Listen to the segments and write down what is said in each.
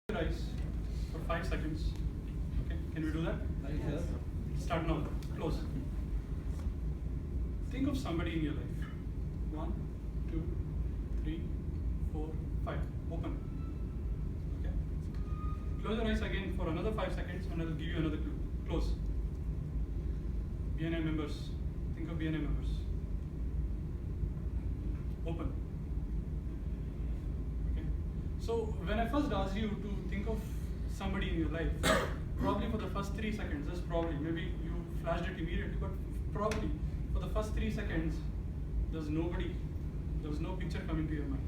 your eyes for 5 seconds. Okay, can we do that? Yes. Start now. Close. Think of somebody in your life. 1, 2, 3, 4, 5. Open. Okay. Close your eyes again for another 5 seconds, and I'll give you another clue. Close. BNI members. Think of BNI members. Open. Okay. So when I first asked you to think of somebody in your life, probably for the first 3 seconds, just probably, maybe you flashed it immediately, but probably for the first 3 seconds, there's nobody, there was no picture coming to your mind.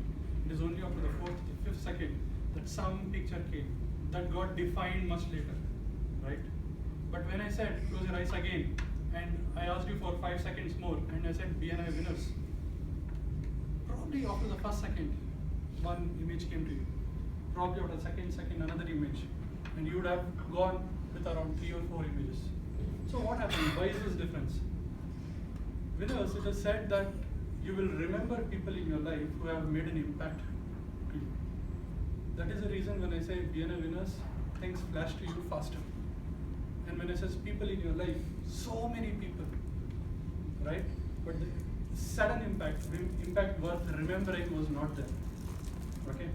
It is only after the 4th, the 5th second that some picture came, that got defined much later, right? But when I said, close your eyes again, and I asked you for 5 seconds more, and I said BNI winners, probably after the first second, one image came to you. Probably after the second, another image. And you would have gone with around 3 or 4 images. So what happened? Why is this difference? Winners, it is said that you will remember people in your life who have made an impact to you. That is the reason when I say BNI winners, things flash to you faster. And when I say people in your life, so many people, right? But the sudden impact worth remembering was not there. Okay?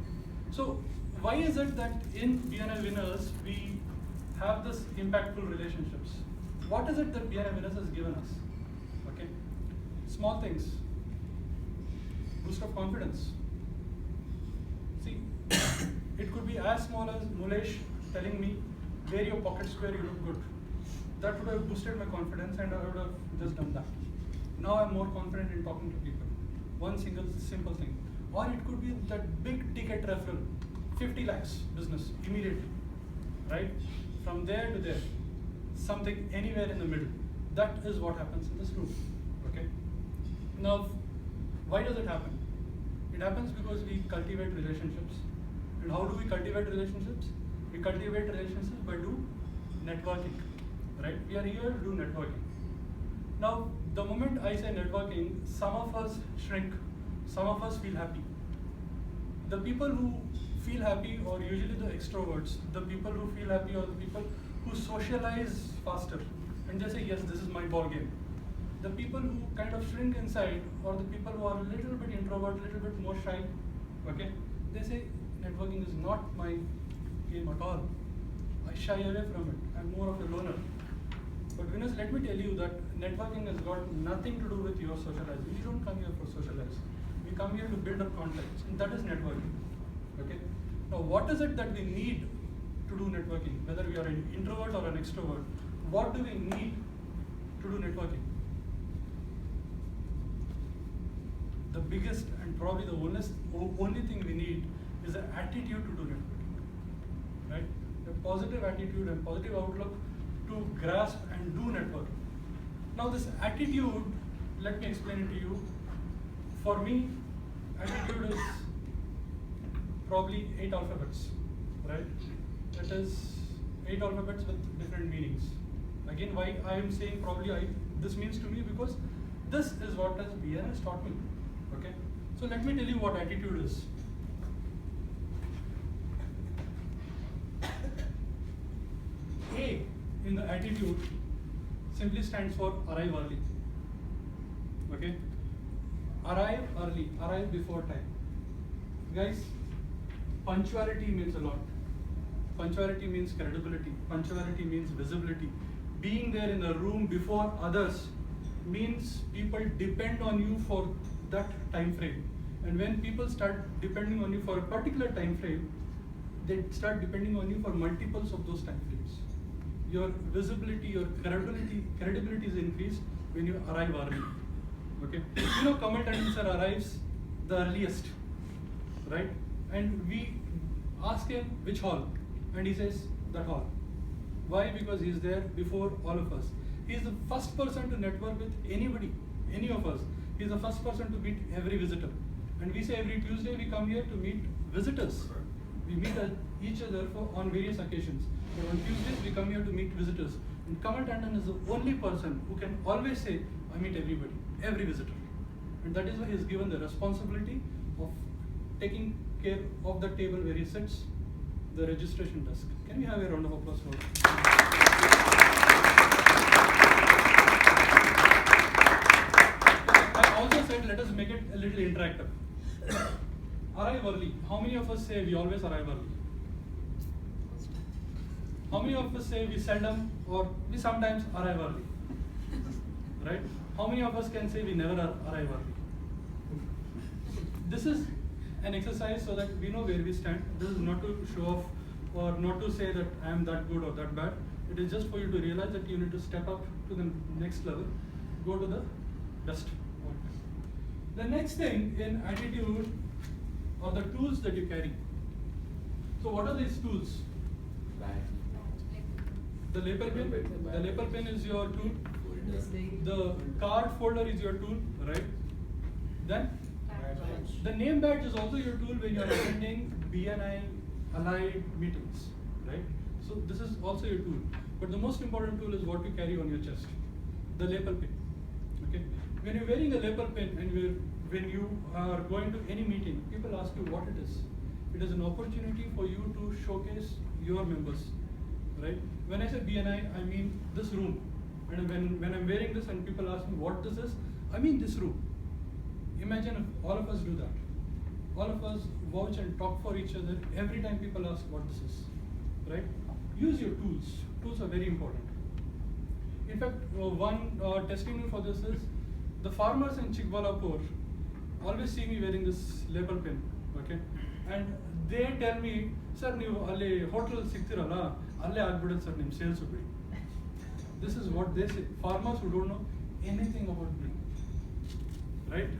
So why is it that in BNI winners we have this impactful relationships? What is it that BNI winners has given us? Okay? Small things. Boost of confidence. See, it could be as small as Mulesh telling me, wear your pocket square, you look good. That would have boosted my confidence and I would have just done that. Now I'm more confident in talking to people. One single simple thing. Or it could be that big ticket referral, 50 lakhs business immediately, right? From there to there, something anywhere in the middle. That is what happens in this room, okay? Now, why does it happen? It happens because we cultivate relationships. And how do we cultivate relationships? We cultivate relationships by do networking, right? We are here to do networking. Now, the moment I say networking, some of us shrink, some of us feel happy. The people who feel happy are usually the extroverts. The people who feel happy are the people who socialize faster. And they say, yes, this is my ball game. The people who kind of shrink inside are the people who are a little bit introvert, a little bit more shy. Okay? They say, networking is not my game at all. I shy away from it. I'm more of a loner. But winners, let me tell you that networking has got nothing to do with your socializing. We don't come here for socialize. We come here to build up contacts, and that is networking. Okay? Now, what is it that we need to do networking? Whether we are an introvert or an extrovert, what do we need to do networking? The biggest and probably the only thing we need is an attitude to do networking. Right? A positive attitude and positive outlook to grasp and do networking. Now this attitude, let me explain it to you. For me, attitude is probably 8 alphabets, right? It is 8 alphabets with different meanings. Again, why I am saying probably this means to me because this is what has BNS taught me, okay? So let me tell you what attitude is. A in the attitude simply stands for arrive early. Okay? Arrive early, arrive before time. Guys, punctuality means a lot. Punctuality means credibility. Punctuality means visibility. Being there in a room before others means people depend on you for that time frame. And when people start depending on you for a particular time frame, they start depending on you for multiples of those time frames. Your visibility, your credibility is increased when you arrive early. Okay? You know, Kamal Tandon sir arrives the earliest, right? And we ask him which hall, and he says that hall. Why? Because he's there before all of us. He's the first person to network with anybody, any of us. He's the first person to meet every visitor. And we say every Tuesday we come here to meet visitors. We meet each other on various occasions. But on Tuesdays we come here to meet visitors. And Kamal Tandon is the only person who can always say, I meet everybody, every visitor. And that is why he is given the responsibility of taking care of the table where he sits, the registration desk. Can we have a round of applause for it? I also said let us make it a little interactive. Arrive early. How many of us say we always arrive early? How many of us say we seldom or we sometimes arrive early? Right? How many of us can say we never arrive early? This is an exercise so that we know where we stand. This is not to show off or not to say that I am that good or that bad. It is just for you to realize that you need to step up to the next level, go to the best point. The next thing in attitude are the tools that you carry. So what are these tools? The lapel pin. The lapel pin is your tool. The card folder is your tool, right? Then the name badge is also your tool when you are attending BNI allied meetings, right? So this is also your tool. But the most important tool is what you carry on your chest, the lapel pin. Okay? When you're wearing a lapel pin and when you are going to any meeting, people ask you what it is. It is an opportunity for you to showcase your members, right? When I say BNI, I mean this room. And when I'm wearing this and people ask me what this is, I mean this room. Imagine if all of us do that. All of us vouch and talk for each other every time people ask what this is, right? Use your tools. Tools are very important. In fact, one testimonial for this is the farmers in Chikbalapur always see me wearing this label pin, okay? And they tell me, sir, ನೀವು ಅಲ್ಲಿ hotel ಸಿಗ್ತಿರಲ್ಲ ಅಲ್ಲೇ ಆಗ್ಬಿಡುತ್ತೆ sir ನಿಮ್ಮ sales ಬಿಡಿ. This is what they say. Farmers who don't know anything about me, right?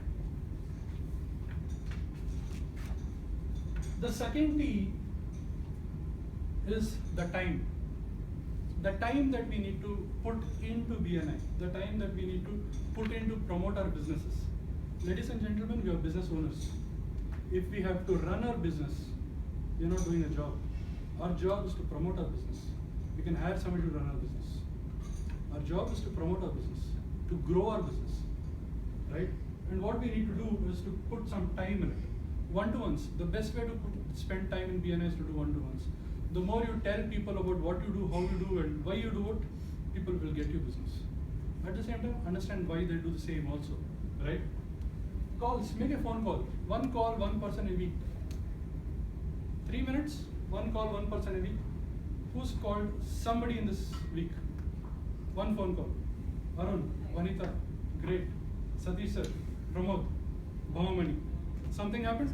The second T is the time. The time that we need to put into BNI, the time that we need to put into promote our businesses. Ladies and gentlemen, we are business owners. If we have to run our business, we are not doing a job. Our job is to promote our business. We can hire somebody to run our business. Our job is to promote our business, to grow our business, right? And what we need to do is to put some time in it. One-to-ones, the best way to spend time in BNI is to do one-to-ones. The more you tell people about what you do, how you do, and why you do it, people will get you business. At the same time, understand why they do the same also, right? Calls, make a phone call. One call, one person a week. 3 minutes, one call, one person a week. Who's called somebody in this week? One phone call. Arun, Vanita, great. Satish sir, Pramod, Bhavamani. Something happened?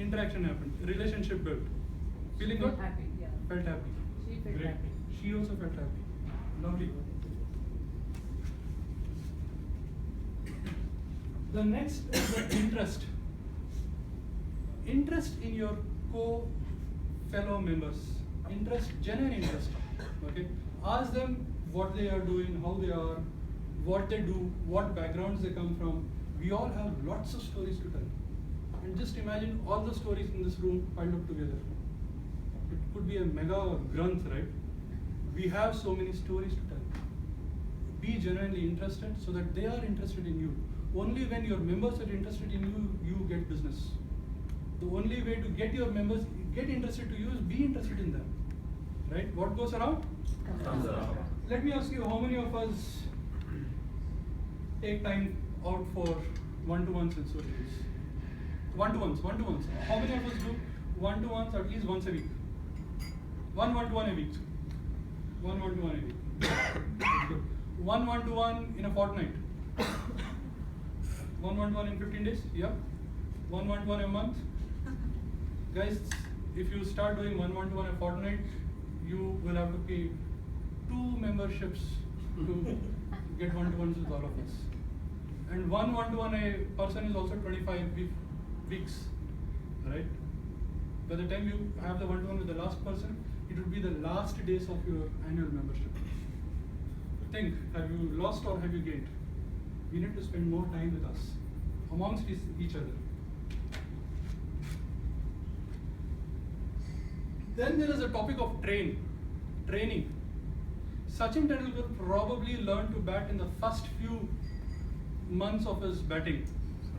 Interaction happened. Relationship built. Feeling good? Happy, yeah. Felt happy. She felt great. happy. She also felt happy. Lovely. The next is the interest. Interest in your fellow members. Interest, genuine interest. Okay. Ask them what they are doing, how they are, what they do, what backgrounds they come from. We all have lots of stories to tell. And just imagine all the stories in this room piled up together. It could be a mega granth, right? We have so many stories to tell. Be genuinely interested so that they are interested in you. Only when your members are interested in you, you get business. The only way to get your members get interested to you is be interested in them. Right? What goes around? Comes around. Let me ask you, how many of us take time out for one-to-ones and socials? One-to-ones. How many of us do one-to-ones at least once a week? One one-to-one a week. One one-to-one a week. One one-to-one in a fortnight. One one-to-one in 15 days? Yeah. One one-to-one a month. Guys, if you start doing one one-to-one a fortnight, you will have to pay 2 memberships to get one-to-ones with all of us. And one one-to-one a person is also 25 weeks, right? By the time you have the one-to-one with the last person, it will be the last days of your annual membership. Think, have you lost or have you gained? We need to spend more time with us, amongst each other. Then there is a topic of training. Sachin Tendulkar probably learned to bat in the first few months of his batting,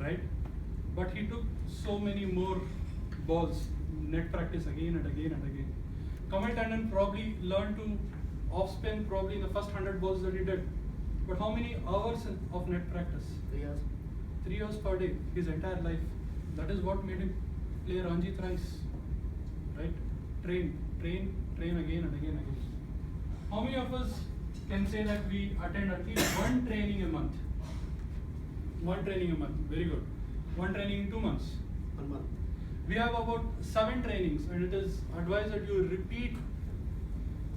right? But he took so many more balls net practice again and again and again. Kamal Tandon probably learned to off spin probably in the first 100 balls that he did. But how many hours of net practice? 3 years. 3 hours per day, his entire life. That is what made him play Ranji thrice. Right? Train again and again and again. How many of us can say that we attend at least one training a month? One training a month, very good. One training in 2 months. 1 month. We have about 7 trainings, and it is advised that you repeat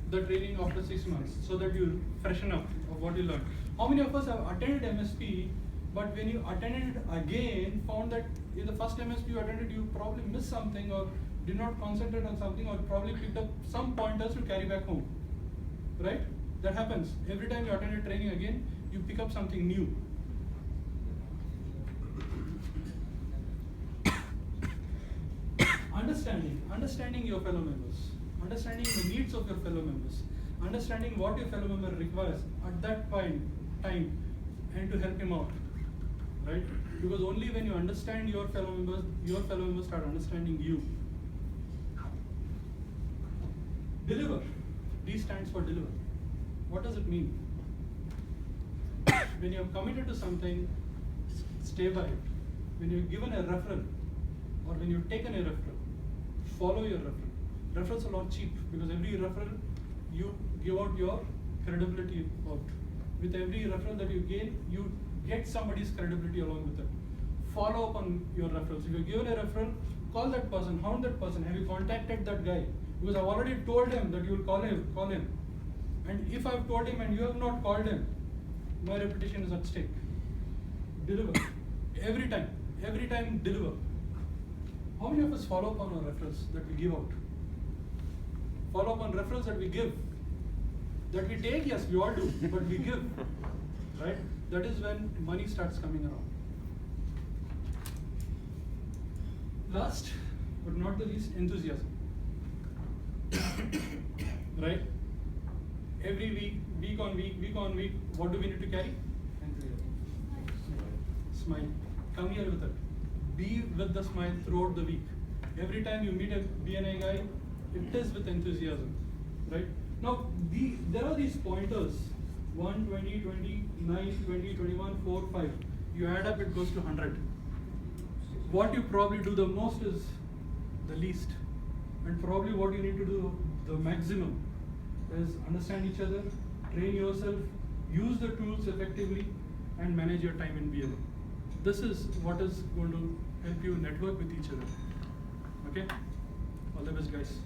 the training after 6 months so that you freshen up of what you learned. How many of us have attended MSP, but when you attended it again, found that in the first MSP you attended, you probably missed something or did not concentrate on something, or probably picked up some pointers to carry back home, right? That happens. Every time you attend a training again, you pick up something new. Understanding your fellow members, understanding the needs of your fellow members, understanding what your fellow member requires at that time, and to help him out, right? Because only when you understand your fellow members start understanding you. Deliver. D stands for deliver. What does it mean? When you have committed to something, stay by it. When you're given a referral, or when you've taken a referral, follow your referral. Referrals are not cheap, because every referral you give out your credibility out. With every referral that you gain, you get somebody's credibility along with it. Follow up on your referrals. If you're given a referral, call that person, hound that person. Have you contacted that guy? Because I've already told him that you will call him. And if I've told him and you have not called him, my reputation is at stake. Deliver. Every time deliver. How many of us follow up on our referrals that we give out? Follow up on referrals that we give. That we take, yes, we all do, but we give. Right? That is when money starts coming around. Last but not the least, enthusiasm. Right? Every week on week, what do we need to carry? Enthusiasm. Smile. Come here with it. Be with the smile throughout the week. Every time you meet a BNI guy, it is with enthusiasm. Right? Now, there are these pointers. 1, 20, 20, 9, 20, 21, 4, 5. You add up, it goes to 100. What you probably do the most is the least. And probably what you need to do the maximum is understand each other, train yourself, use the tools effectively, and manage your time in BNI. This is what is going to help you network with each other. Okay? All the best, guys.